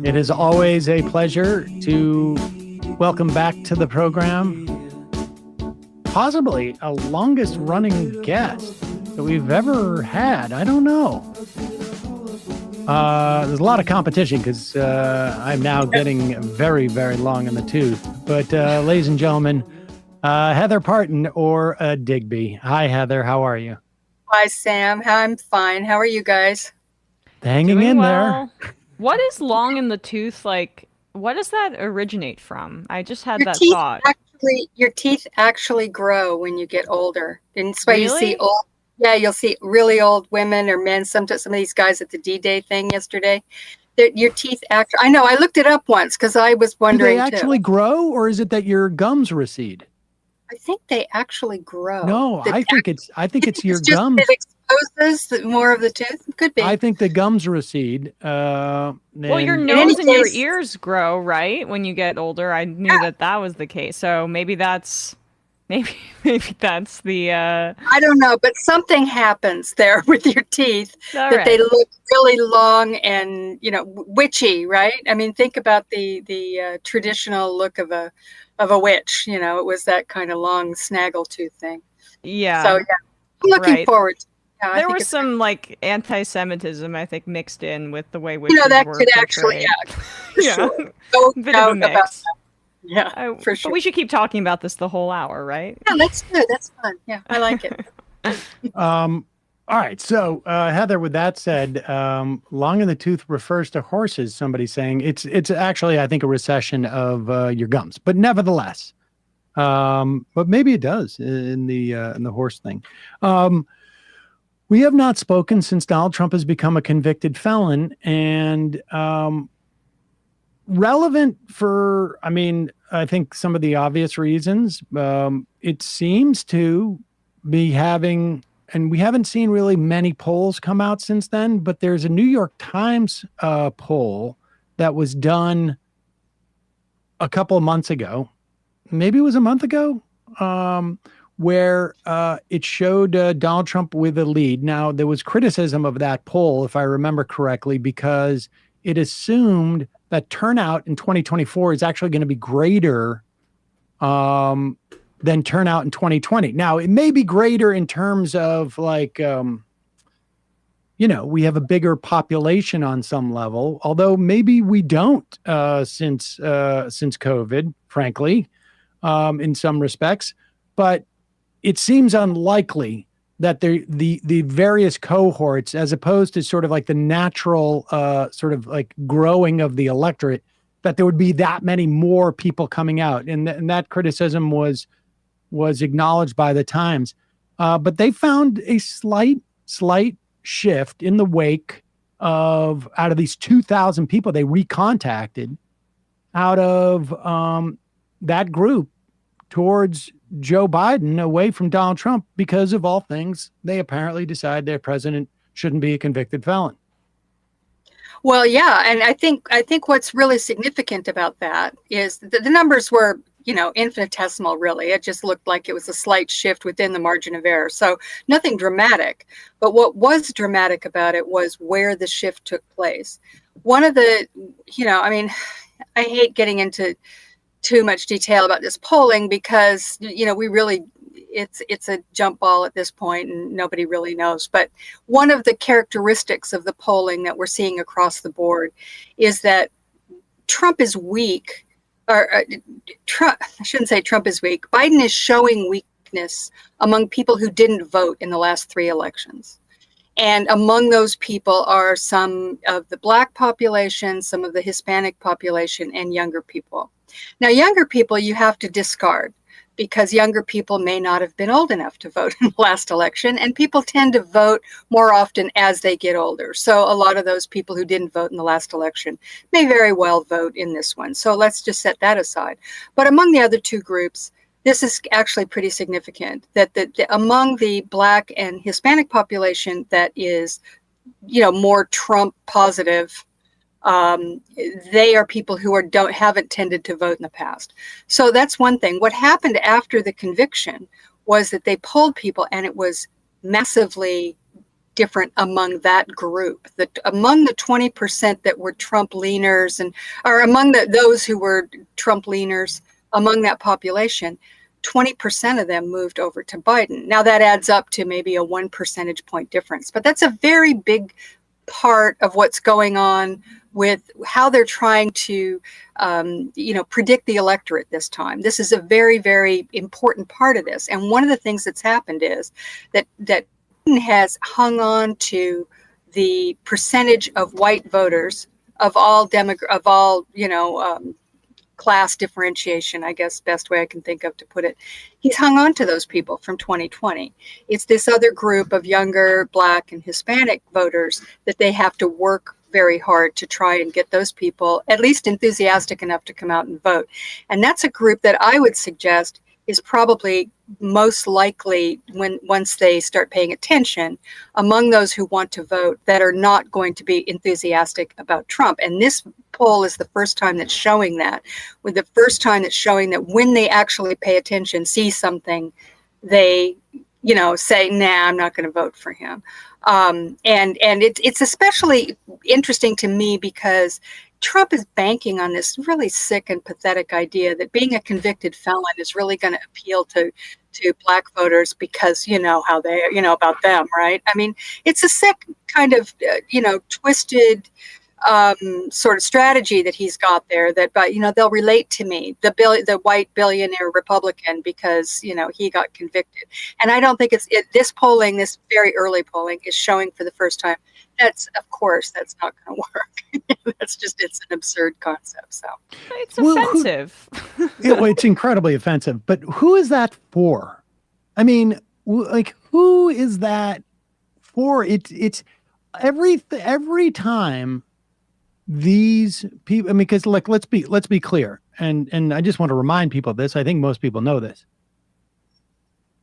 It is always a pleasure to welcome back to the program possibly a longest running guest that we've ever had. I don't know. There's a lot of competition because I'm now getting very, very long in the tooth. But ladies and gentlemen, Heather Parton or Digby. Hi, Heather. How are you? Hi, Sam. I'm fine. How are you guys? Hanging in there. What is long in the tooth like? What does that originate from? I just had that teeth thought. Your teeth actually grow when you get older. And that's why you see Really? you'll see really old women or men. Some of these guys at the D-Day thing yesterday. Your teeth actually. I know. I looked it up once because I was wondering. Do they actually grow, or is it that your gums recede? I think they actually grow. No, I think it's your gums. It exposes more of the tooth. It could be. I think the gums recede. Well, your nose and your ears grow, right? When you get older. I knew that was the case. So maybe that's the I don't know, but something happens there with your teeth they look really long and, witchy, right? I mean, think about the traditional look of a witch, it was that kind of long snaggle tooth thing. Yeah. So, I'm looking forward to it. Yeah, there was some like anti-Semitism, I think, mixed in with the way witches that were could portrayed. actually, Sure. Bit of a mix. Yeah, for sure. But we should keep talking about this the whole hour, right? Yeah, that's good. That's fun. Yeah, I like it. All right. So, Heather, with that said, long in the tooth refers to horses. Somebody's saying it's actually, I think, a recession of your gums, but nevertheless, but maybe it does in the horse thing. We have not spoken since Donald Trump has become a convicted felon, and relevant for, I think some of the obvious reasons. It seems to be having, and we haven't seen really many polls come out since then, but there's a New York Times poll that was done a couple of months ago. Maybe it was a month ago, where it showed Donald Trump with a lead. Now, there was criticism of that poll, if I remember correctly, because it assumed that turnout in 2024 is actually going to be greater than turnout in 2020. Now, it may be greater in terms of like, we have a bigger population on some level, although maybe we don't since COVID, frankly, in some respects. But it seems unlikely that the various cohorts, as opposed to sort of like the natural sort of like growing of the electorate, that there would be that many more people coming out. And that criticism was acknowledged by the Times. But they found a slight shift in the wake of, out of these 2,000 people they recontacted, out of that group towards Joe Biden, away from Donald Trump, because of all things, they apparently decide their president shouldn't be a convicted felon. Well, yeah, and I think what's really significant about that is that the numbers were, infinitesimal, really. It just looked like it was a slight shift within the margin of error. So nothing dramatic. But what was dramatic about it was where the shift took place. One of the, I hate getting into too much detail about this polling because, we really, it's a jump ball at this point and nobody really knows. But one of the characteristics of the polling that we're seeing across the board is that Trump is weak. I shouldn't say Trump is weak. Biden is showing weakness among people who didn't vote in the last 3 elections. And among those people are some of the Black population, some of the Hispanic population, and younger people. Now, younger people you have to discard because younger people may not have been old enough to vote in the last election, and people tend to vote more often as they get older. So a lot of those people who didn't vote in the last election may very well vote in this one. So let's just set that aside. But among the other two groups, this is actually pretty significant, that among the Black and Hispanic population that is, more Trump positive, they are people who haven't tended to vote in the past. So that's one thing. What happened after the conviction was that they polled people, and it was massively different among that group. Among the 20% that were Trump leaners, or among those who were Trump leaners, among that population, 20% of them moved over to Biden. Now that adds up to maybe a 1 percentage point difference, but that's a very big part of what's going on with how they're trying to, predict the electorate this time. This is a very, very important part of this. And one of the things that's happened is that Biden has hung on to the percentage of white voters of all class differentiation, I guess, best way I can think of to put it. He's hung on to those people from 2020. It's this other group of younger Black and Hispanic voters that they have to work very hard to try and get those people at least enthusiastic enough to come out and vote. And that's a group that I would suggest is probably most likely, once they start paying attention, among those who want to vote that are not going to be enthusiastic about Trump. And this poll is the first time that's showing that, with the first time that's showing that when they actually pay attention, see something, they, say, nah, I'm not going to vote for him. And it's especially interesting to me because Trump is banking on this really sick and pathetic idea that being a convicted felon is really going to appeal to Black voters because how they, about them, right? I mean, it's a sick kind of, twisted sort of strategy that he's got there that, but, they'll relate to me, the white billionaire Republican, because, he got convicted. And I don't think this polling, this very early polling is showing for the first time. Of course, that's not going to work. It's an absurd concept. So it's offensive. It's incredibly offensive. But who is that for? I mean, who is that for? It's every time these people. I mean, because let's be clear, and I just want to remind people of this. I think most people know this.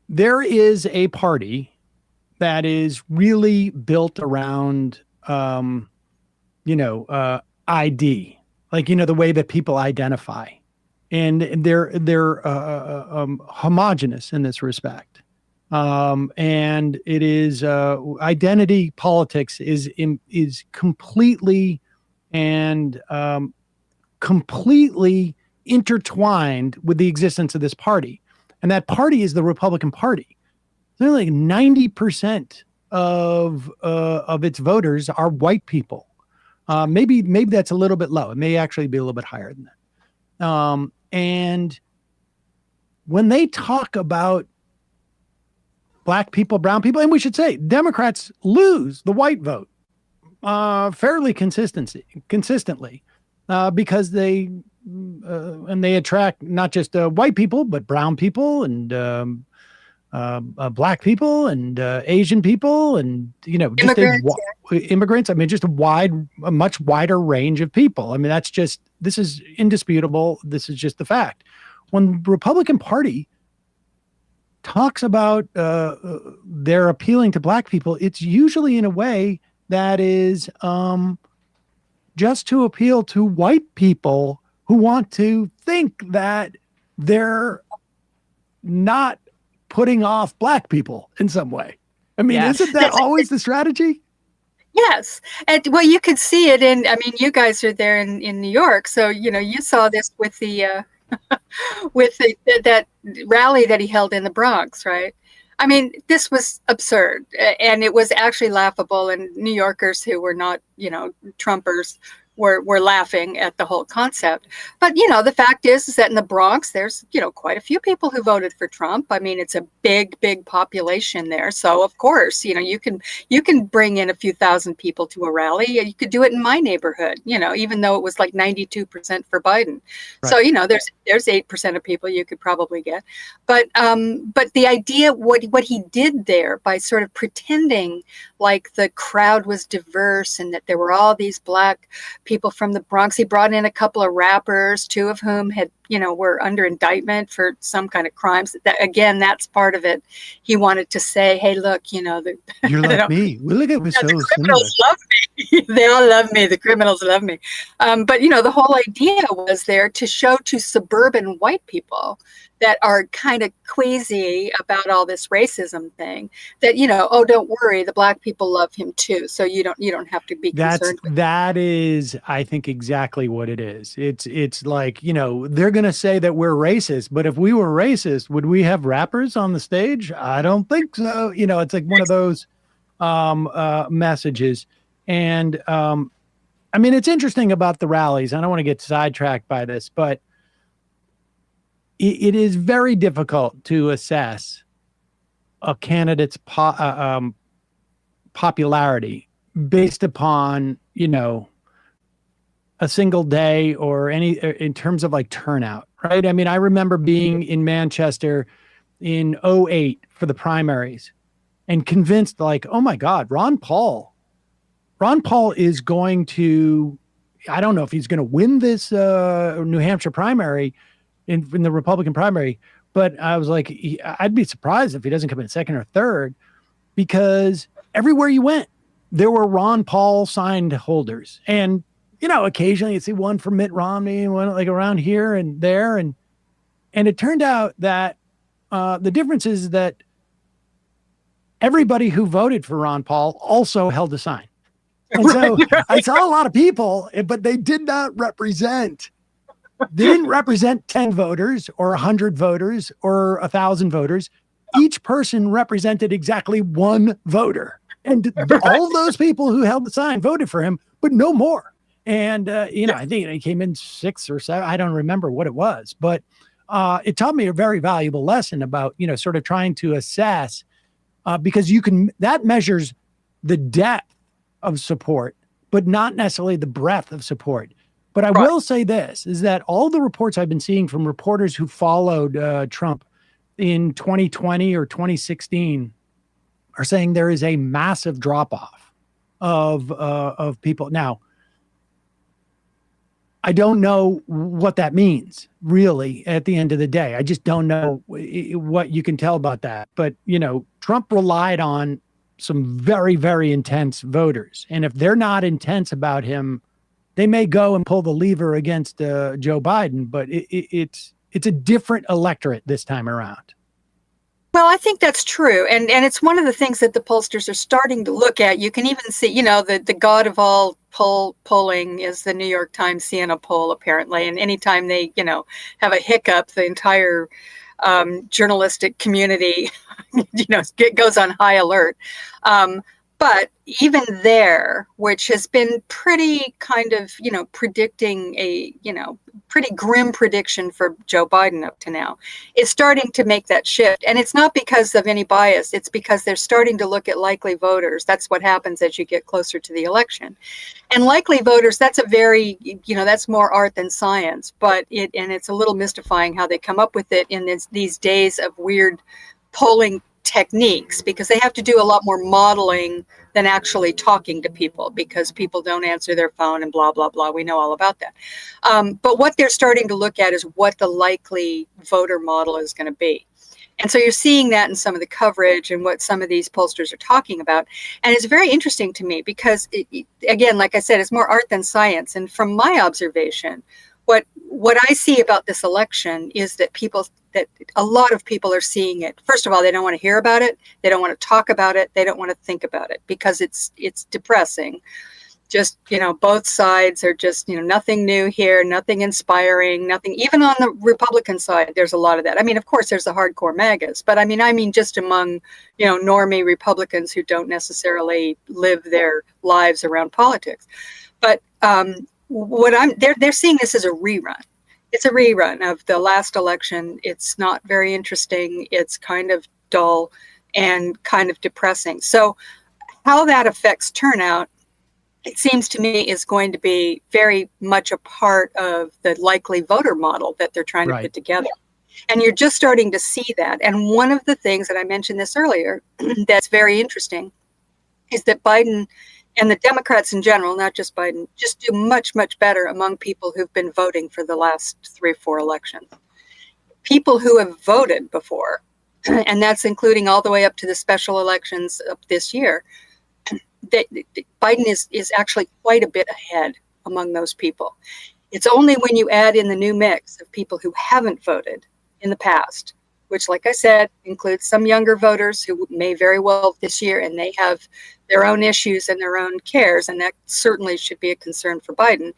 There is a party that is really built around, ID, the way that people identify, and they're homogenous in this respect. And it is identity politics is completely and completely intertwined with the existence of this party, and that party is the Republican Party. Like 90% of its voters are white people. Maybe that's a little bit low. It may actually be a little bit higher than that. And when they talk about Black people, brown people, and we should say Democrats lose the white vote fairly consistently because they attract not just white people but brown people and Black people and Asian people and just immigrants. I mean, just a much wider range of people. I mean, this is indisputable. This is just the fact. When the Republican Party talks about they're appealing to Black people, it's usually in a way that is just to appeal to white people who want to think that they're not putting off Black people in some way. I mean, Isn't that always the strategy? Yes. And well, you could see it you guys are there in New York. So, you saw this with the, that rally that he held in the Bronx, right? I mean, this was absurd and it was actually laughable, and New Yorkers who were not, Trumpers were laughing at the whole concept. But, the fact is that in the Bronx, there's, quite a few people who voted for Trump. I mean, it's a big, big population there. So, of course, you can bring in a few thousand people to a rally. You could do it in my neighborhood, even though it was like 92% for Biden. Right. So, there's 8% of people you could probably get. But the idea, what he did there by sort of pretending like the crowd was diverse and that there were all these Black people from the Bronx. He brought in a couple of rappers, two of whom had, were under indictment for some kind of crimes. That again, that's part of it. He wanted to say, hey, look, you're like me. We look at it so the similar. criminals love me. They all love me. The criminals love me. But the whole idea was there to show to suburban white people that are kind of queasy about all this racism thing that, oh, don't worry, the black people love him too. So you don't have to be concerned with that is, I think, exactly what it is. It's like, they're going to say that we're racist, but if we were racist, would we have rappers on the stage? I don't think so. It's like one of those messages. And it's interesting about the rallies. I don't want to get sidetracked by this, but it is very difficult to assess a candidate's popularity based upon, a single day or in terms of like turnout, right? I remember being in Manchester in 2008 for the primaries and convinced like, oh my God, Ron Paul is going to, I don't know if he's going to win this New Hampshire primary in the Republican primary, but I was like, I'd be surprised if he doesn't come in second or third, because everywhere you went, there were Ron Paul signed holders. And, occasionally you'd see one for Mitt Romney, one like around here and there. And it turned out that the difference is that everybody who voted for Ron Paul also held a sign. And so I saw a lot of people, but they did not represent. They didn't represent 10 voters or 100 voters or 1,000 voters. Each person represented exactly one voter. And all of those people who held the sign voted for him, but no more. And, I think he came in 6 or 7. I don't remember what it was, but it taught me a very valuable lesson about, sort of trying to assess because that measures the depth of support, but not necessarily the breadth of support. But I will say this, is that all the reports I've been seeing from reporters who followed Trump in 2020 or 2016 are saying there is a massive drop-off of people. Now, I don't know what that means, really, at the end of the day. I just don't know what you can tell about that. But, Trump relied on some very, very intense voters. And if they're not intense about him, they may go and pull the lever against Joe Biden, but it's a different electorate this time around. Well, I think that's true. And it's one of the things that the pollsters are starting to look at. You can even see, the god of all polling is the New York Times Siena poll, apparently. And anytime they, have a hiccup, the entire journalistic community, goes on high alert. But even there, which has been pretty kind of, predicting a, pretty grim prediction for Joe Biden up to now, is starting to make that shift. And it's not because of any bias. It's because they're starting to look at likely voters. That's what happens as you get closer to the election. And likely voters, that's a very, that's more art than science. But it's a little mystifying how they come up with it in these days of weird polling techniques, because they have to do a lot more modeling than actually talking to people, because people don't answer their phone and blah, blah, blah. We know all about that. But what they're starting to look at is what the likely voter model is going to be. And so you're seeing that in some of the coverage and what some of these pollsters are talking about. And it's very interesting to me because, again, like I said, it's more art than science. And from my observation, what I see about this election is that a lot of people are seeing it. First of all, they don't want to hear about it. They don't want to talk about it. They don't want to think about it because it's depressing. Just, both sides are just, nothing new here, nothing inspiring, nothing. Even on the Republican side, there's a lot of that. Of course, there's the hardcore MAGAs, but I mean, just among, normie Republicans who don't necessarily live their lives around politics. But they're seeing this as a rerun. It's a rerun of the last election. It's not very interesting. It's kind of dull and kind of depressing. So how that affects turnout, it seems to me, is going to be very much a part of the likely voter model that they're trying to put together. And you're just starting to see that. And one of the things that I mentioned this earlier that's very interesting is that Biden and the Democrats in general, not just Biden, just do much, much better among people who've been voting for the last 3 or 4 elections. People who have voted before, and that's including all the way up to the special elections of this year, Biden is actually quite a bit ahead among those people. It's only when you add in the new mix of people who haven't voted in the past, which, like I said, includes some younger voters who may very well this year, and they have their own issues and their own cares, and that certainly should be a concern for Biden.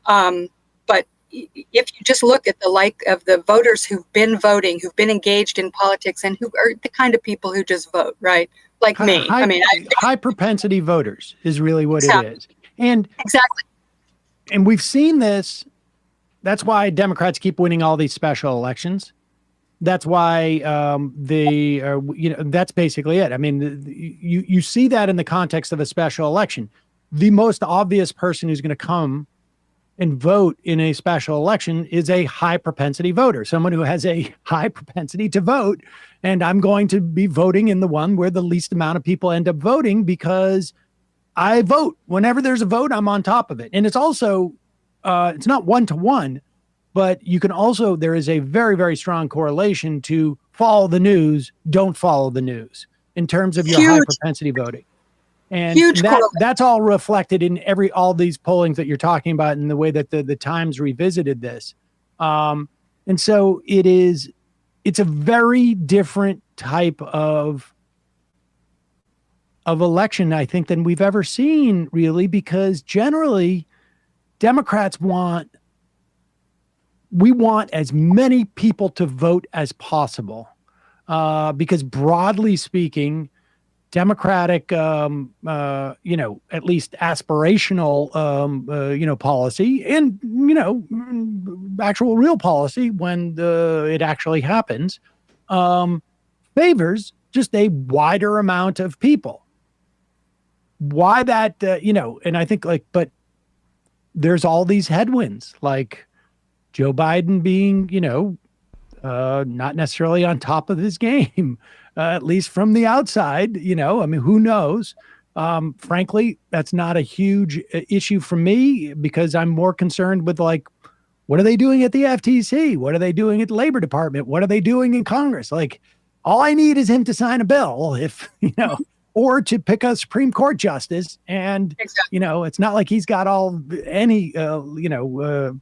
But if you just look at the voters who've been voting, who've been engaged in politics, and who are the kind of people who just vote, right? Like me. High propensity voters is really what it is. And exactly. And we've seen this. That's why Democrats keep winning all these special elections. That's why that's basically it. I mean, you see that in the context of a special election. The most obvious person who's going to come and vote in a special election is a high propensity voter, someone who has a high propensity to vote. And I'm going to be voting in the one where the least amount of people end up voting, because I vote. Whenever there's a vote, I'm on top of it. And it's also, it's not 1-to-1, but you can also, there is a very, very strong correlation to follow the news, don't follow the news in terms of your high propensity voting. And that's all reflected in all these pollings that you're talking about, and the way that the Times revisited this. And so it's a very different type of election, I think, than we've ever seen, really, because generally Democrats want as many people to vote as possible, because broadly speaking, Democratic, at least aspirational, policy, and, actual real policy when it actually happens, favors just a wider amount of people. Why that, and I think but there's all these headwinds, like Joe Biden being, not necessarily on top of his game, at least from the outside, I mean, who knows? Frankly, that's not a huge issue for me, because I'm more concerned with what are they doing at the FTC? What are they doing at the Labor Department? What are they doing in Congress? All I need is him to sign a bill, or to pick a Supreme Court justice. And, it's not like he's got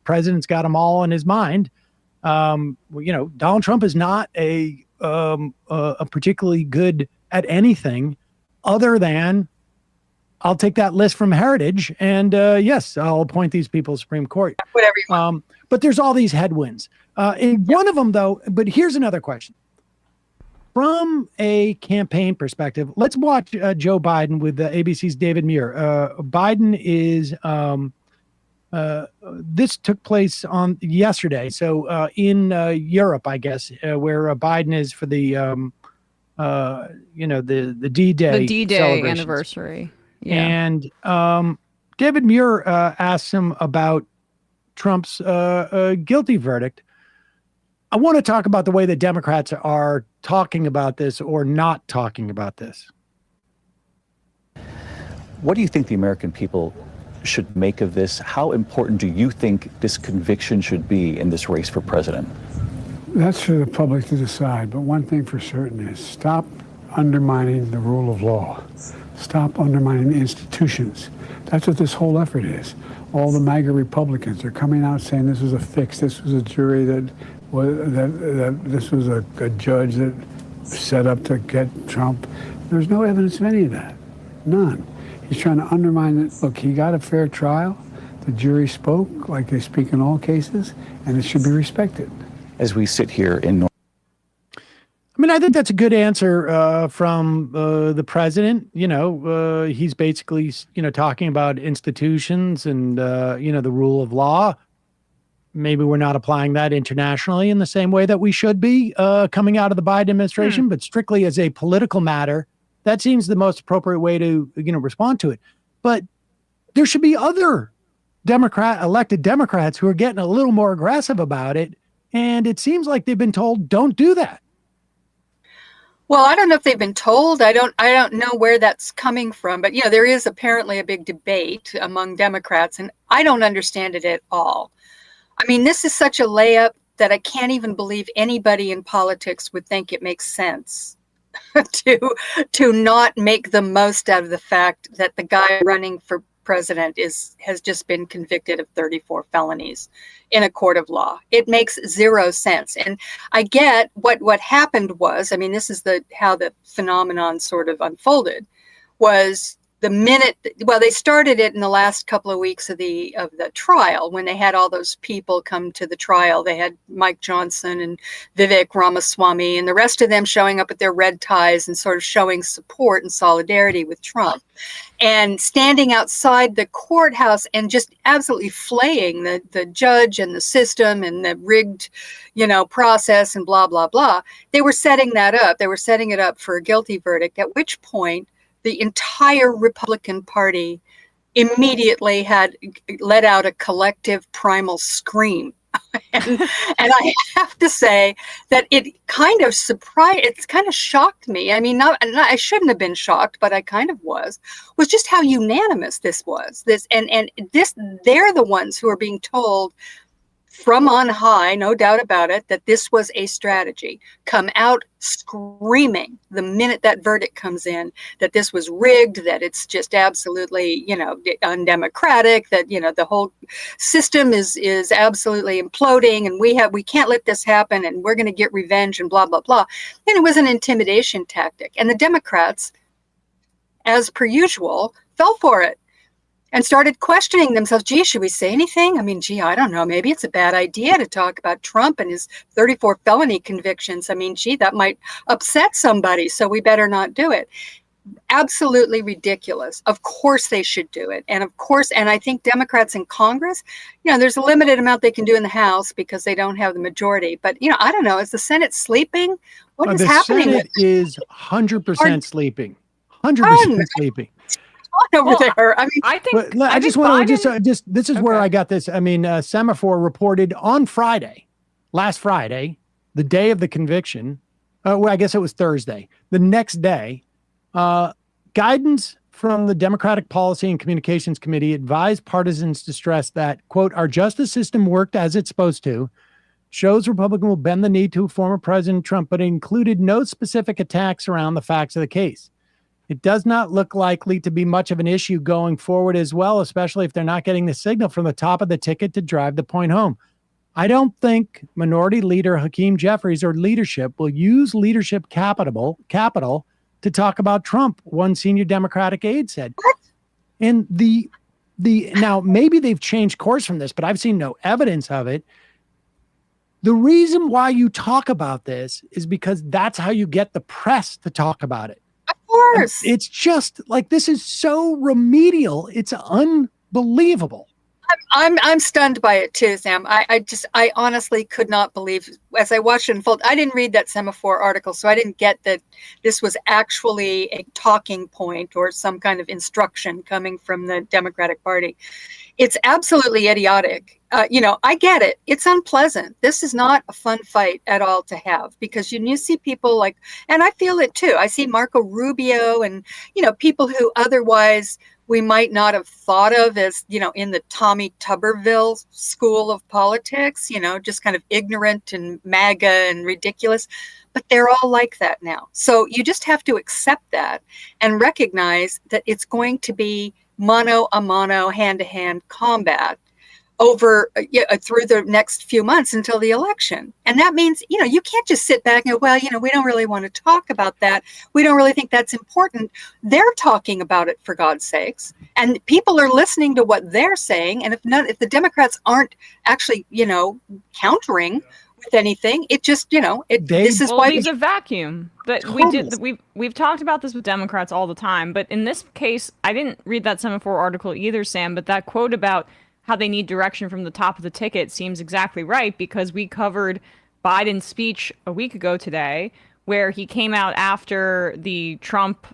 president's got them all in his mind. Donald Trump is not a particularly good at anything other than, I'll take that list from Heritage and yes, I'll appoint these people to Supreme Court. Whatever you want. But there's all these headwinds. And one of them, though, but here's another question. From a campaign perspective, let's watch Joe Biden with ABC's David Muir. Biden is, this took place on yesterday. So in Europe, I guess, where Biden is for the, the D-Day. The D-Day anniversary. Yeah. And David Muir asked him about Trump's guilty verdict. I want to talk about the way that Democrats are talking about this or not talking about this. What do you think the American people should make of this? How important do you think this conviction should be in this race for president? That's for the public to decide. But one thing for certain is stop undermining the rule of law. Stop undermining institutions. That's what this whole effort is. All the MAGA Republicans are coming out saying this was a fix. This was a jury that this was a judge that set up to get Trump. There's no evidence of any of that. None. He's trying to undermine it. Look, he got a fair trial. The jury spoke like they speak in all cases, and it should be respected. As we sit here in I think that's a good answer from the president. He's basically, talking about institutions and, the rule of law. Maybe we're not applying that internationally in the same way that we should be coming out of the Biden administration, but strictly as a political matter, that seems the most appropriate way to, respond to it. But there should be other elected Democrats who are getting a little more aggressive about it. And it seems like they've been told, don't do that. Well, I don't know if they've been told. I don't know where that's coming from, but there is apparently a big debate among Democrats, and I don't understand it at all. I mean, this is such a layup that I can't even believe anybody in politics would think it makes sense to not make the most out of the fact that the guy running for president has just been convicted of 34 felonies in a court of law. It makes zero sense. And I get what happened was, I mean, this is how the phenomenon sort of unfolded, was the minute, well, they started it in the last couple of weeks of the trial, when they had all those people come to the trial. They had Mike Johnson and Vivek Ramaswamy and the rest of them showing up with their red ties and sort of showing support and solidarity with Trump, and standing outside the courthouse and just absolutely flaying the judge and the system and the rigged, process and blah, blah, blah. They were setting that up. They were setting it up for a guilty verdict, at which point the entire Republican Party immediately had let out a collective primal scream. and I have to say that it kind of shocked me. I mean, I shouldn't have been shocked, but I kind of was just how unanimous this was. They're the ones who are being told from on high, no doubt about it, that this was a strategy. Come out screaming the minute that verdict comes in, that this was rigged, that it's just absolutely, undemocratic, that, the whole system is absolutely imploding, and we can't let this happen, and we're going to get revenge and blah, blah, blah. And it was an intimidation tactic. And the Democrats, as per usual, fell for it and started questioning themselves. Gee, should we say anything? I mean, I don't know. Maybe it's a bad idea to talk about Trump and his 34 felony convictions. I mean, that might upset somebody, so we better not do it. Absolutely ridiculous. Of course they should do it. And I think Democrats in Congress, there's a limited amount they can do in the House because they don't have the majority. But, I don't know. Is the Senate sleeping? What is happening? The Senate is 100% sleeping. 100% sleeping. Over there. I mean, I think this is where I got this. I mean, Semaphore reported on last Friday, the day of the conviction. Well, I guess it was Thursday. The next day, guidance from the Democratic Policy and Communications Committee advised partisans to stress that, quote, our justice system worked as it's supposed to, shows Republican will bend the knee to former President Trump, but it included no specific attacks around the facts of the case. It does not look likely to be much of an issue going forward as well, especially if they're not getting the signal from the top of the ticket to drive the point home. I don't think Minority Leader Hakeem Jeffries or leadership will use leadership capital to talk about Trump, one senior Democratic aide said. And now maybe they've changed course from this, but I've seen no evidence of it. The reason why you talk about this is because that's how you get the press to taltalk about it. Of course. And it's just like, this is so remedial. It's unbelievable. I'm stunned by it too, Sam. I honestly could not believe, as I watched it unfold. I didn't read that Semaphore article, so I didn't get that this was actually a talking point or some kind of instruction coming from the Democratic Party. It's absolutely idiotic. I get it. It's unpleasant. This is not a fun fight at all to have, because you see people like, and I feel it too. I see Marco Rubio and, people who otherwise we might not have thought of as, in the Tommy Tuberville school of politics, just kind of ignorant and MAGA and ridiculous, but they're all like that now. So you just have to accept that and recognize that it's going to be mano a mano, hand-to-hand combat over through the next few months until the election. And that means, you can't just sit back and go, well, we don't really want to talk about that. We don't really think that's important. They're talking about it, for God's sakes. And people are listening to what they're saying. And if the Democrats aren't actually, countering with anything, it just, this is why leaves a vacuum. But we've talked about this with Democrats all the time. But in this case, I didn't read that Semaphore article either, Sam, but that quote about how they need direction from the top of the ticket seems exactly right, because we covered Biden's speech a week ago today, where he came out after the Trump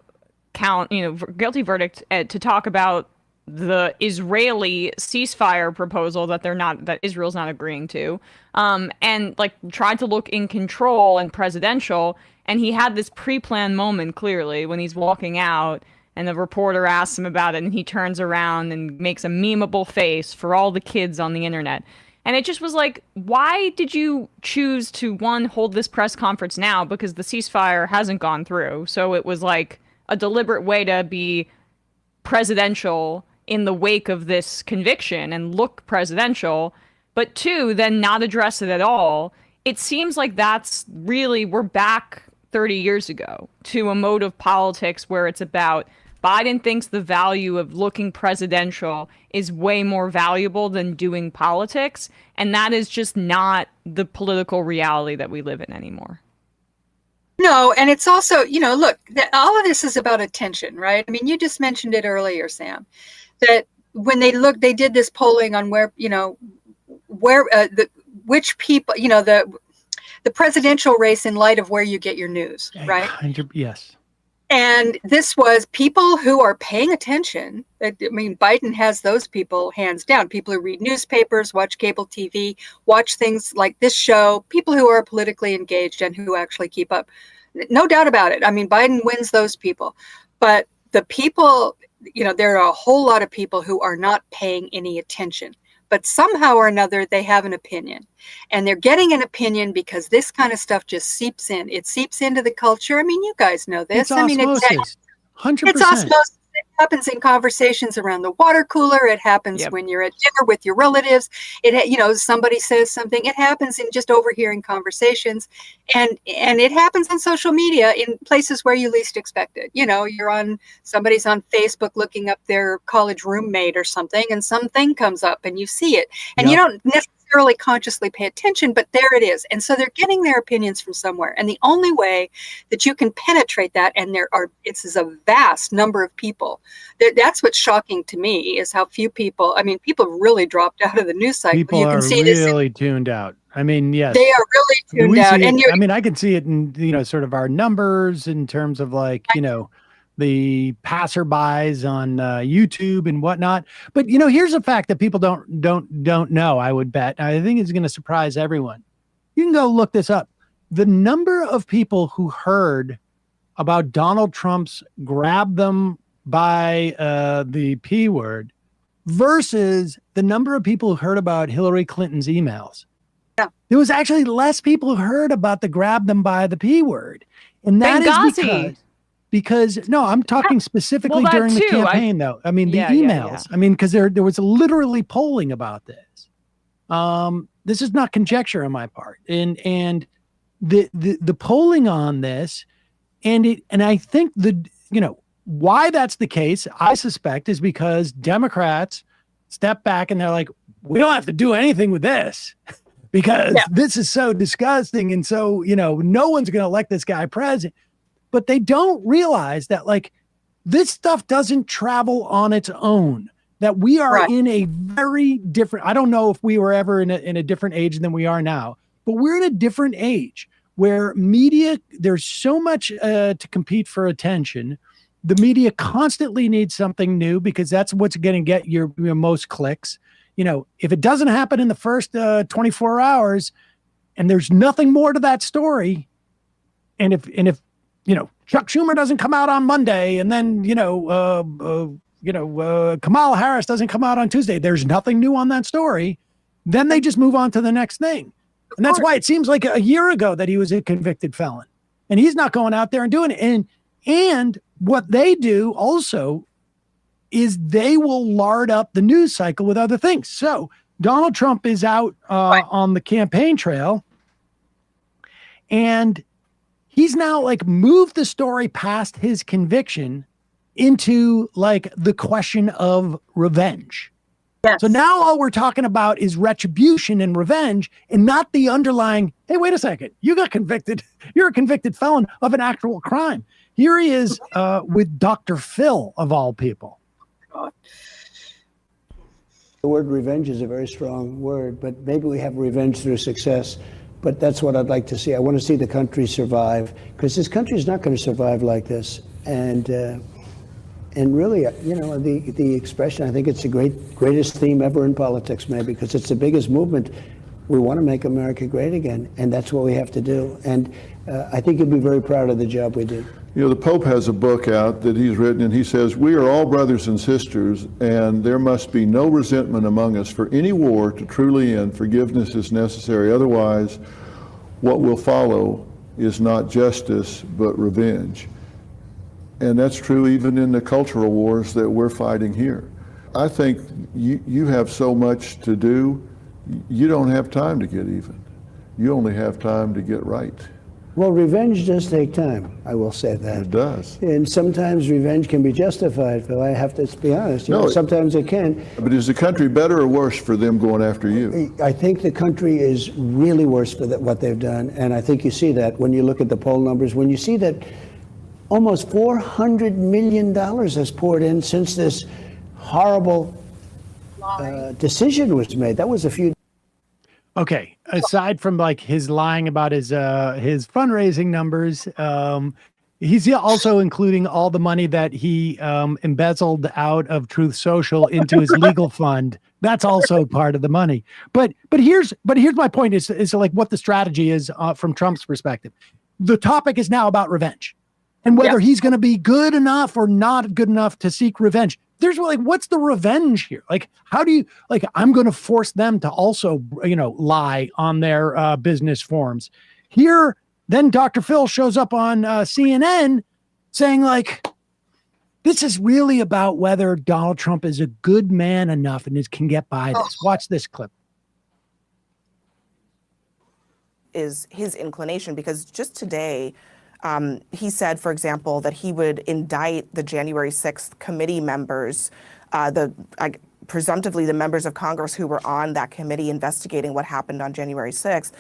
guilty verdict to talk about the Israeli ceasefire proposal that Israel's not agreeing to, and tried to look in control and presidential. And he had this pre-planned moment, clearly, when he's walking out and the reporter asks him about it, and he turns around and makes a memeable face for all the kids on the internet. And it just was like, why did you choose to, one, hold this press conference now? Because the ceasefire hasn't gone through. So it was like a deliberate way to be presidential in the wake of this conviction and look presidential. But two, then not address it at all. It seems like that's really, we're back 30 years ago to a mode of politics where it's about Biden thinks the value of looking presidential is way more valuable than doing politics. And that is just not the political reality that we live in anymore. No, and it's also, look, all of this is about attention, right? I mean, you just mentioned it earlier, Sam, that when they did this polling on which people, the presidential race in light of where you get your news, right? Yes. And this was people who are paying attention. I mean, Biden has those people hands down. People who read newspapers, watch cable TV, watch things like this show, people who are politically engaged and who actually keep up. No doubt about it. I mean, Biden wins those people. But the people, there are a whole lot of people who are not paying any attention. But somehow or another, they have an opinion. And they're getting an opinion because this kind of stuff just seeps in. It seeps into the culture. I mean, you guys know this. It's osmosis. 100%. It's osmosis. It happens in conversations around the water cooler. It happens when you're at dinner with your relatives. Somebody says something. It happens in just overhearing conversations. And it happens on social media in places where you least expect it. Somebody's on Facebook looking up their college roommate or something, and something comes up and you see it. And you don't necessarily consciously pay attention, but there it is. And so they're getting their opinions from somewhere. And the only way that you can penetrate that, and it's a vast number of people. That's what's shocking to me is how few people, people really dropped out of the news cycle. People you can are see really tuned out. I mean, yes. They are really tuned out. And I can see it in, sort of our numbers in terms of the passerbys on YouTube and whatnot. But, here's a fact that people don't know, I would bet. I think it's going to surprise everyone. You can go look this up. The number of people who heard about Donald Trump's grab them by the P word versus the number of people who heard about Hillary Clinton's emails. Yeah. There was actually less people who heard about the grab them by the P word. And that is because no, I'm talking specifically during the campaign, though. I mean, the emails. I mean, because there was literally polling about this. This is not conjecture on my part. And the polling on this, and I think why that's the case, I suspect, is because Democrats step back and they're like, we don't have to do anything with this because this is so disgusting. And so, no one's going to elect this guy president. But they don't realize that this stuff doesn't travel on its own, that we are in a very different, I don't know if we were ever in a different age than we are now, but we're in a different age where media, there's so much to compete for attention. The media constantly needs something new because that's what's going to get your most clicks. If it doesn't happen in the first 24 hours and there's nothing more to that story, and if Chuck Schumer doesn't come out on Monday, and then Kamala Harris doesn't come out on Tuesday, there's nothing new on that story. Then they just move on to the next thing, and that's why it seems like a year ago that he was a convicted felon, and he's not going out there and doing it. And what they do also is they will lard up the news cycle with other things. So Donald Trump is out on the campaign trail, and he's now moved the story past his conviction into the question of revenge. Yes. So now all we're talking about is retribution and revenge, and not the underlying, hey, wait a second, you got convicted. You're a convicted felon of an actual crime. Here he is with Dr. Phil, of all people. The word revenge is a very strong word, but maybe we have revenge through success. But that's what I'd like to see. I want to see the country survive, because this country is not going to survive like this. And really, the expression, I think it's the greatest theme ever in politics, maybe, because it's the biggest movement We want to make America great again, and that's what we have to do. And I think you'll be very proud of the job we did. You know, the Pope has a book out that he's written, and he says, we are all brothers and sisters, and there must be no resentment among us. For any war to truly end, forgiveness is necessary. Otherwise, what will follow is not justice, but revenge. And that's true even in the cultural wars that we're fighting here. I think you have so much to do, you don't have time to get even. You only have time to get right. Well, revenge does take time, I will say that. It does. And sometimes revenge can be justified, Phil. I have to be honest. You know, sometimes it can. But is the country better or worse for them going after you? I think the country is really worse for what they've done. And I think you see that when you look at the poll numbers, when you see that almost $400 million has poured in since this horrible decision was made. That was a few. Okay, aside from like his lying about his fundraising numbers, he's also including all the money that he embezzled out of Truth Social into his legal fund. That's also part of the money. But here's my point is like what the strategy is from Trump's perspective. The topic is now about revenge and whether he's going to be good enough or not good enough to seek revenge. There's like, what's the revenge here? Like, how do you, like, I'm going to force them to also, lie on their business forms. Here, then Dr. Phil shows up on CNN saying, like, this is really about whether Donald Trump is a good man enough and can get by this. Watch this clip. Is his inclination, because just today, he said, for example, that he would indict the January 6th committee members, presumptively the members of Congress who were on that committee investigating what happened on January 6th.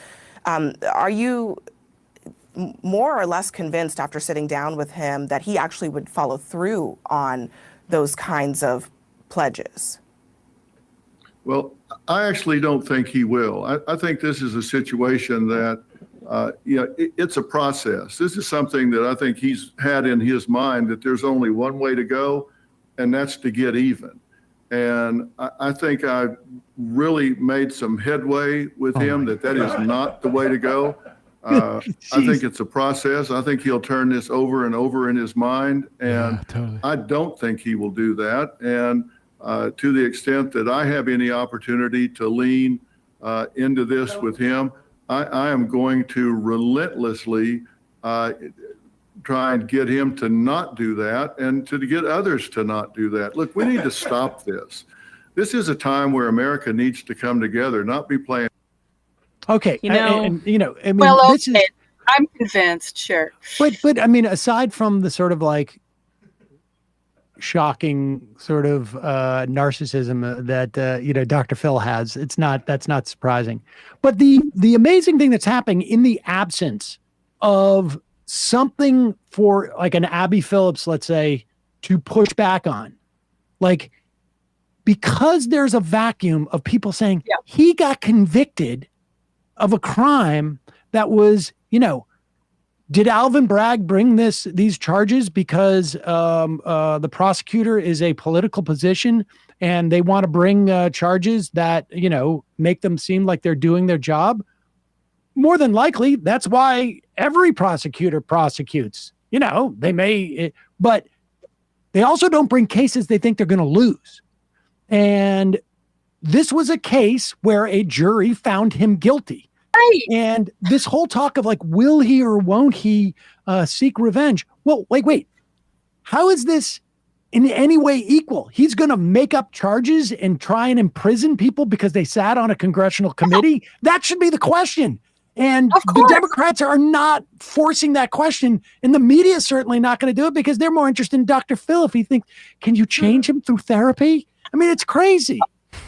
Are you more or less convinced after sitting down with him that he actually would follow through on those kinds of pledges? Well, I actually don't think he will. I think this is a situation that it's a process. This is something that I think he's had in his mind, that there's only one way to go, and that's to get even. And I think I've really made some headway with him that is not the way to go. I think it's a process. I think he'll turn this over and over in his mind, and totally. I don't think he will do that. And to the extent that I have any opportunity to lean into this with him, I am going to relentlessly try and get him to not do that and to get others to not do that. Look, we need to stop this. This is a time where America needs to come together, not be playing. Okay. I mean, well, this is, I'm convinced, sure. But I mean, aside from the sort of like shocking sort of narcissism that Dr. Phil has, that's not surprising. But the amazing thing that's happening in the absence of something for like an Abby Phillips, let's say, to push back on, like, because there's a vacuum of people saying he got convicted of a crime that was, did Alvin Bragg bring these charges because the prosecutor is a political position and they want to bring charges that, make them seem like they're doing their job? More than likely, that's why every prosecutor prosecutes. They may, but they also don't bring cases they think they're going to lose. And this was a case where a jury found him guilty. Right. And this whole talk of like, will he or won't he seek revenge? Well, wait, how is this in any way equal? He's going to make up charges and try and imprison people because they sat on a congressional committee? That should be the question. And the Democrats are not forcing that question. And the media is certainly not going to do it because they're more interested in Dr. Phil. If he thinks, can you change him through therapy? I mean, it's crazy.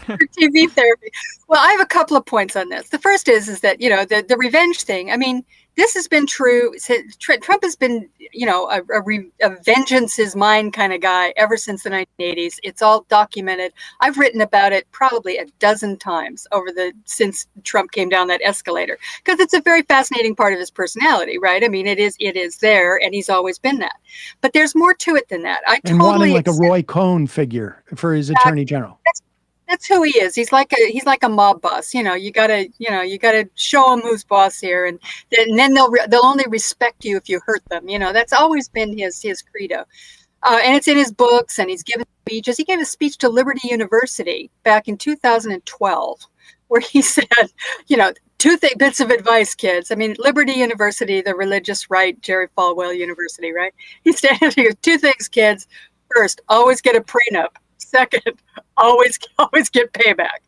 TV therapy. Well, I have a couple of points on this. The first is that, the revenge thing. I mean, this has been true. Trump has been, a vengeance is mine kind of guy ever since the 1980s. It's all documented. I've written about it probably a dozen times since Trump came down that escalator, because it's a very fascinating part of his personality, right? I mean, it is there, and he's always been that. But there's more to it than that. Wanting like a Roy Cohn figure for his attorney general. That's who he is. He's like a mob boss. You gotta show him who's boss here, and then they'll only respect you if you hurt them. That's always been his credo. And it's in his books, and he's given speeches. He gave a speech to Liberty University back in 2012, where he said, two bits of advice, kids. I mean, Liberty University, the religious right, Jerry Falwell University, right? He said, two things, kids. First, always get a prenup. Second, always get payback.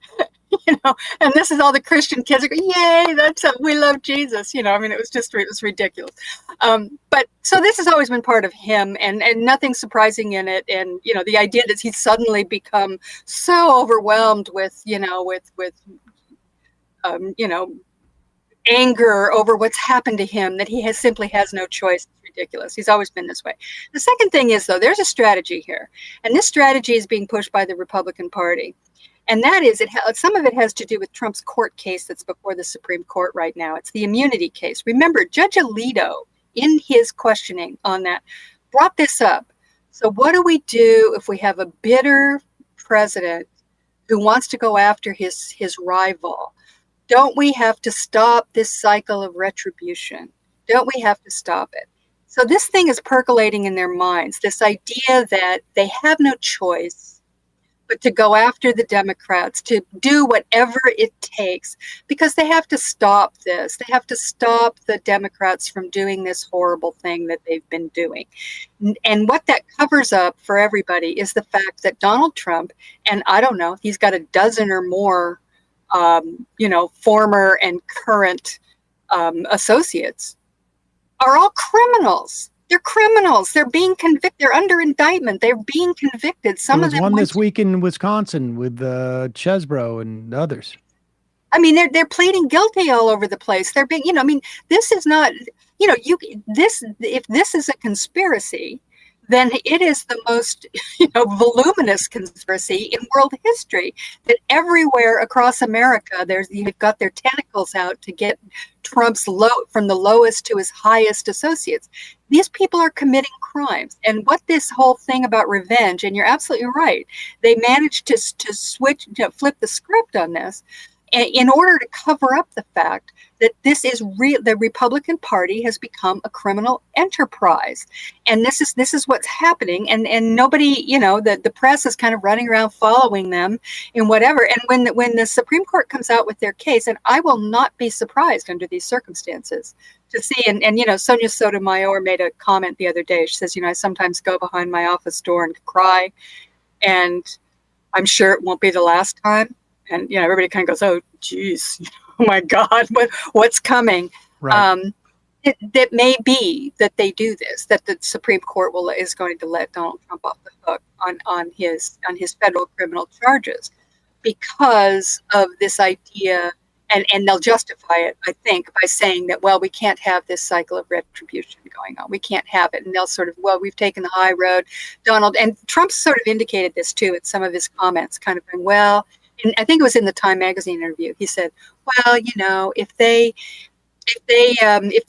And this is all the Christian kids are going, yay, we love Jesus. It was ridiculous. But so this has always been part of him, and nothing surprising in it. And, the idea that he's suddenly become so overwhelmed with anger over what's happened to him that he simply has no choice. It's ridiculous. He's always been this way. The second thing is, though, there's a strategy here, and this strategy is being pushed by the Republican Party. And that is, some of it has to do with Trump's court case that's before the Supreme Court right now. It's the immunity case. Remember, Judge Alito, in his questioning on that, brought this up. So what do we do if we have a bitter president who wants to go after his rival? Don't we have to stop this cycle of retribution? Don't we have to stop it? So this thing is percolating in their minds, this idea that they have no choice but to go after the Democrats, to do whatever it takes, because they have to stop this. They have to stop the Democrats from doing this horrible thing that they've been doing. And what that covers up for everybody is the fact that Donald Trump, and I don't know, he's got a dozen or more, former and current associates, are all criminals. They're criminals. They're being convicted. They're under indictment. They're being convicted. Some of them. One this week in Wisconsin with Chesbro and others. I mean, they're pleading guilty all over the place. They're being, this is not, if this is a conspiracy, then it is the most, voluminous conspiracy in world history. That everywhere across America, you've got their tentacles out to get Trump's from the lowest to his highest associates. These people are committing crimes. And what this whole thing about revenge, and you're absolutely right, they managed to flip the script on this in order to cover up the fact that this is real. The Republican Party has become a criminal enterprise, and this is what's happening. And nobody, the press is kind of running around following them in whatever. And when the Supreme Court comes out with their case, and I will not be surprised under these circumstances to see. And Sonia Sotomayor made a comment the other day. She says, I sometimes go behind my office door and cry, and I'm sure it won't be the last time. And everybody kind of goes, "Oh, geez, oh my God, what's coming?" Right. That may be that they do this. That the Supreme Court is going to let Donald Trump off the hook on his federal criminal charges because of this idea, and they'll justify it, I think, by saying that, well, we can't have this cycle of retribution going on. We can't have it, and they'll sort of, well, we've taken the high road, Donald, and Trump sort of indicated this too in some of his comments, kind of going, well. And I think it was in the Time magazine interview. He said, well, if the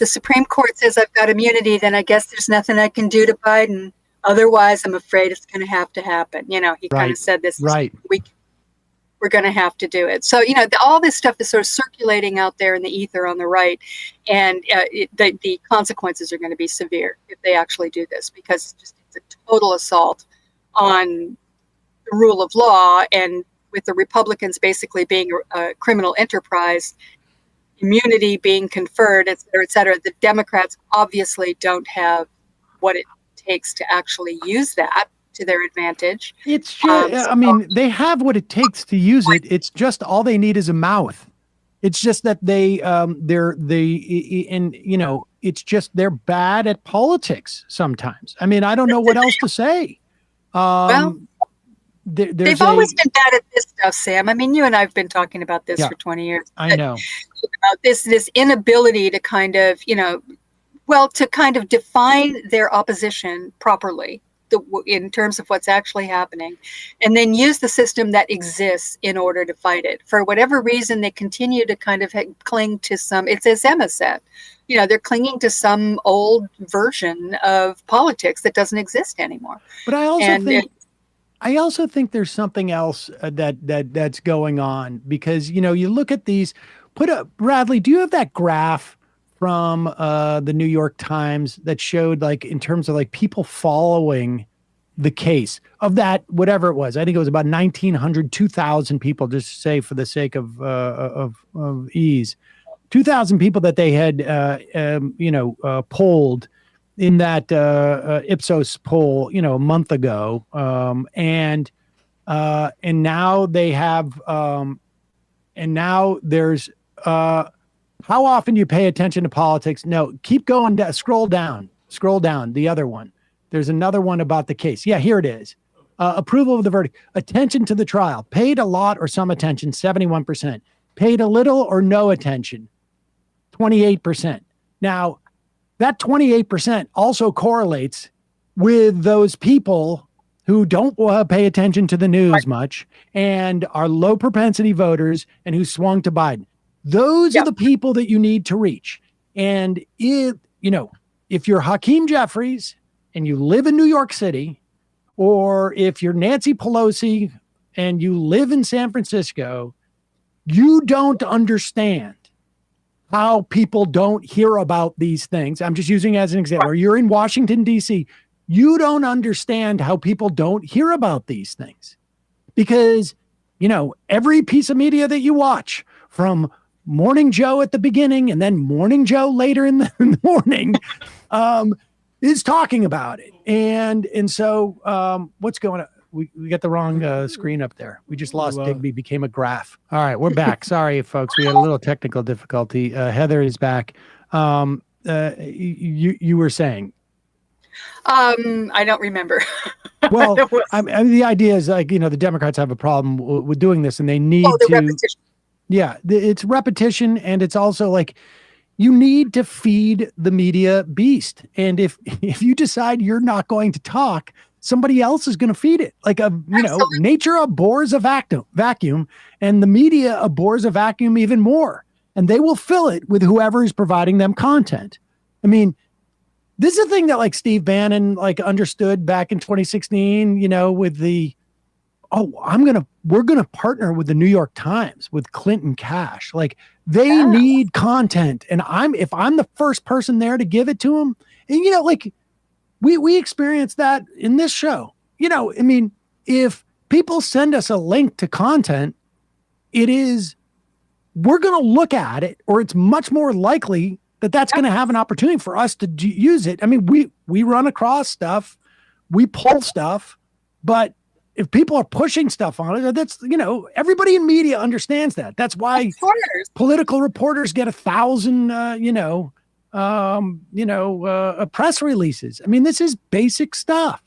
Supreme Court says I've got immunity, then I guess there's nothing I can do to Biden. Otherwise, I'm afraid it's going to have to happen. He kind of said this, right. We're going to have to do it. So, all this stuff is sort of circulating out there in the ether on the right. And the consequences are going to be severe if they actually do this, because it's a total assault on the rule of law, and with the Republicans basically being a criminal enterprise, immunity being conferred, et cetera, the Democrats obviously don't have what it takes to actually use that to their advantage. It's just, they have what it takes to use it. It's just all they need is a mouth. It's just that it's just they're bad at politics sometimes. I mean, I don't know what else to say. They've always been bad at this stuff, Sam. I mean, you and I have been talking about this for 20 years. I know. About this inability to kind of, to kind of define their opposition properly in terms of what's actually happening, and then use the system that exists in order to fight it. For whatever reason, they continue to kind of cling to it's as Emma said, they're clinging to some old version of politics that doesn't exist anymore. But I also think I also think there's something else that's going on, because, you look at these, Bradley, do you have that graph from the New York Times that showed, like, in terms of like people following the case of that, whatever it was? I think it was about 1,900, 2,000 people, just to say for the sake of ease, 2,000 people that they had, polled in that Ipsos poll, a month ago. And now they have, and now there's, how often do you pay attention to politics? No, keep going down, scroll down, the other one. There's another one about the case. Yeah, here it is. Approval of the verdict. Attention to the trial. Paid a lot or some attention, 71%. Paid a little or no attention, 28%. Now, that 28% also correlates with those people who don't pay attention to the news much and are low propensity voters and who swung to Biden. Those are the people that you need to reach. And if you're Hakeem Jeffries and you live in New York City, or if you're Nancy Pelosi and you live in San Francisco, you don't understand how people don't hear about these things. I'm just using as an example. Or you're in Washington, D.C., you don't understand how people don't hear about these things, because, every piece of media that you watch, from Morning Joe at the beginning and then Morning Joe later in the morning, is talking about it. And so what's going on? We got the wrong screen up there. We just lost Digby, became a graph. All right, we're back. Sorry, folks. We had a little technical difficulty. Heather is back. You were saying? I don't remember. Well, I mean, the idea is, like, the Democrats have a problem with doing this, and they need to. Repetition. Yeah, it's repetition, and it's also like, you need to feed the media beast. And if you decide you're not going to talk, somebody else is going to feed it. Like, nature abhors a vacuum, and the media abhors a vacuum even more. And they will fill it with whoever is providing them content. I mean, this is a thing that, like, Steve Bannon, like, understood back in 2016, with the, we're going to partner with the New York Times, with Clinton Cash. Like, they need content. And if I'm the first person there to give it to them, and, like, we experienced that in this show. I mean, if people send us a link to content, we're going to look at it, or it's much more likely that that's going to have an opportunity for us to use it. I mean, we run across stuff, we pull stuff, but if people are pushing stuff on it, that's, everybody in media understands that. That's why political reporters get 1,000, press releases. I mean, this is basic stuff.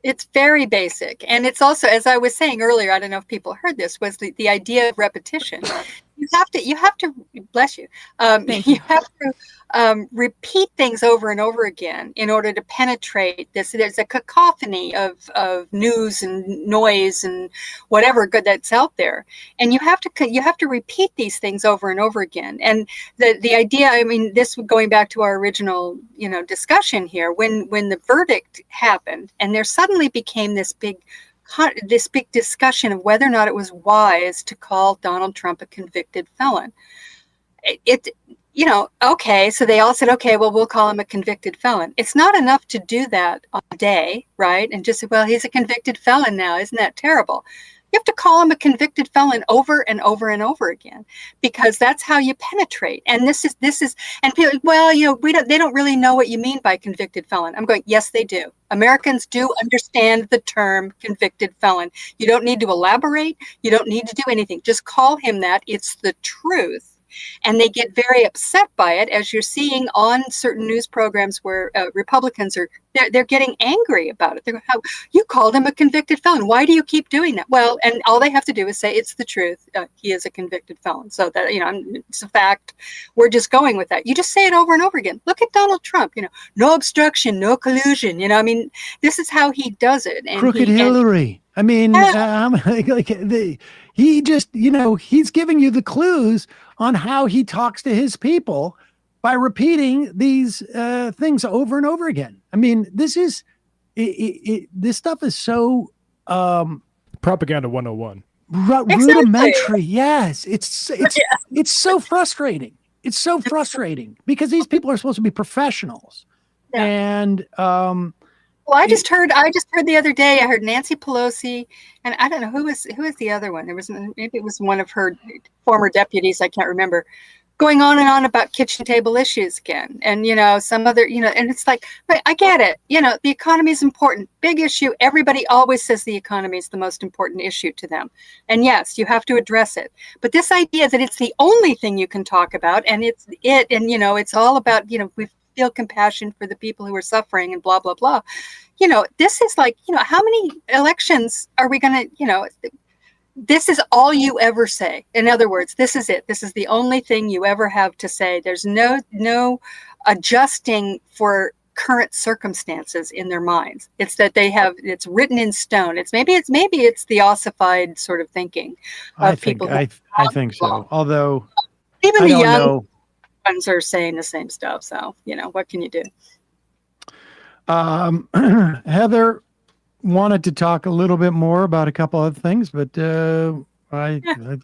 It's very basic. And it's also, as I was saying earlier, I don't know if people heard this, was the idea of repetition. You have to, bless you. You have to repeat things over and over again in order to penetrate this. There's a cacophony of news and noise and whatever good that's out there. And you have to repeat these things over and over again. And the idea, I mean, this going back to our original, discussion here, when the verdict happened and there suddenly became this big discussion of whether or not it was wise to call Donald Trump a convicted felon. Okay, so they all said, okay, well, we'll call him a convicted felon. It's not enough to do that on a day, right? And just say, well, he's a convicted felon now. Isn't that terrible? You have to call him a convicted felon over and over and over again, because that's how you penetrate. And this is, and people, well, they don't really know what you mean by convicted felon. I'm going, yes, they do. Americans do understand the term convicted felon. You don't need to elaborate. You don't need to do anything. Just call him that. It's the truth. And they get very upset by it, as you're seeing on certain news programs where Republicans they're getting angry about it. They're going, how you called him a convicted felon? Why do you keep doing that? Well, and all they have to do is say it's the truth. He is a convicted felon. So that, it's a fact. We're just going with that. You just say it over and over again. Look at Donald Trump. No obstruction, no collusion. I mean, this is how he does it. And Crooked Hillary. I mean, he just, he's giving you the clues on how he talks to his people by repeating these things over and over again. I mean, this stuff is so Propaganda 101. Rudimentary. Yes. It's so frustrating. It's so frustrating because these people are supposed to be professionals. Yeah. And well, I just heard the other day, I heard Nancy Pelosi, and I don't know who was the other one. Maybe it was one of her former deputies, I can't remember, going on and on about kitchen table issues again. And, some other, and it's like, but I get it. The economy is important. Big issue. Everybody always says the economy is the most important issue to them. And yes, you have to address it. But this idea that it's the only thing you can talk about and it's all about, we feel compassion for the people who are suffering and blah, blah, blah. This is like, how many elections are we going to, this is all you ever say. In other words, this is it. This is the only thing you ever have to say. There's no adjusting for current circumstances in their minds. It's that it's written in stone. Maybe it's the ossified sort of thinking of people. I think so. Although even the young ones are saying the same stuff. So, what can you do? Heather wanted to talk a little bit more about a couple of things, but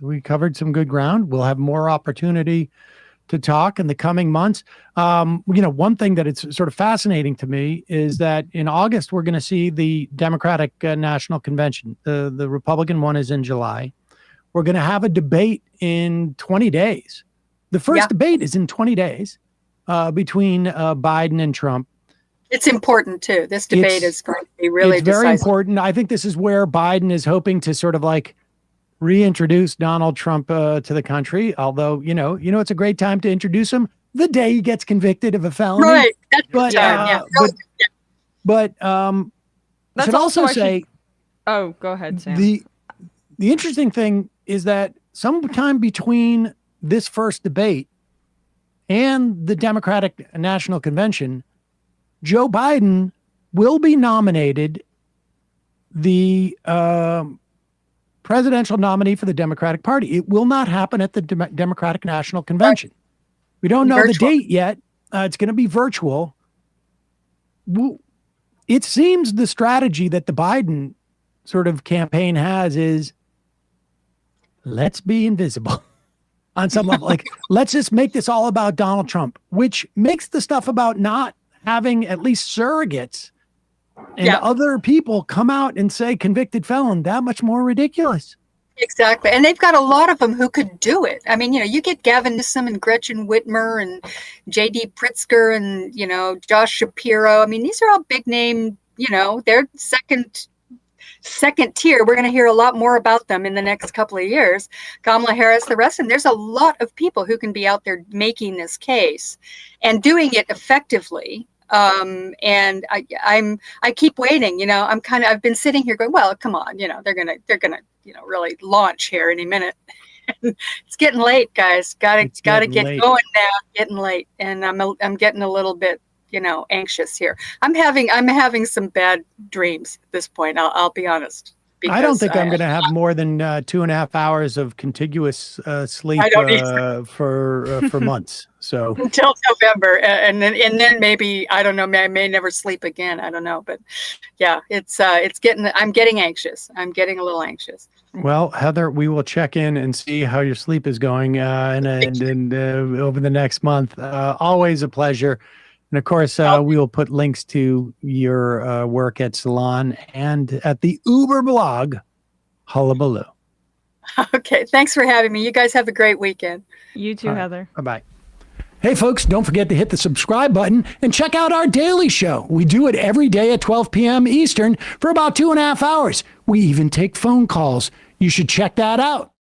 we covered some good ground. We'll have more opportunity to talk in the coming months. One thing that it's sort of fascinating to me is that in August, we're going to see the Democratic National Convention. The Republican one is in July. We're going to have a debate in 20 days. The first debate is in 20 days between Biden and Trump. It's important too. This debate is going to be really decisive. Very important. I think this is where Biden is hoping to sort of like reintroduce Donald Trump to the country. Although, it's a great time to introduce him the day he gets convicted of a felony. Right. That's the time. But I should also say. Oh, go ahead, Sam. The interesting thing is that sometime between this first debate and the Democratic National Convention, Joe Biden will be nominated the presidential nominee for the Democratic Party. It will not happen at the Democratic National Convention. We don't know the date yet. It's going to be virtual. It seems the strategy that the Biden sort of campaign has is let's be invisible on some level. Like, let's just make this all about Donald Trump, which makes the stuff about not having at least surrogates and other people come out and say convicted felon that much more ridiculous. Exactly. And they've got a lot of them who could do it. I mean, you get Gavin Newsom and Gretchen Whitmer and J.D. Pritzker and, Josh Shapiro. I mean, these are all big name, they're second tier. We're going to hear a lot more about them in the next couple of years. Kamala Harris, the rest, and there's a lot of people who can be out there making this case and doing it effectively. And I keep waiting, I've been sitting here going, well, come on, they're gonna, really launch here any minute. It's getting late, guys. Gotta get going now. Getting late, and I'm getting a little bit, anxious here. I'm having some bad dreams at this point. I'll be honest. I don't think I'm going to have more than 2.5 hours of contiguous sleep for months. So until November, and then maybe, I don't know. I may never sleep again. I don't know, but yeah, I'm getting anxious. I'm getting a little anxious. Well, Heather, we will check in and see how your sleep is going, and over the next month. Always a pleasure. And of course, we will put links to your work at Salon and at the Uber blog, Hullabaloo. Okay. Thanks for having me. You guys have a great weekend. You too, Heather. Bye-bye. Hey, folks, don't forget to hit the subscribe button and check out our daily show. We do it every day at 12 p.m. Eastern for about 2.5 hours. We even take phone calls. You should check that out.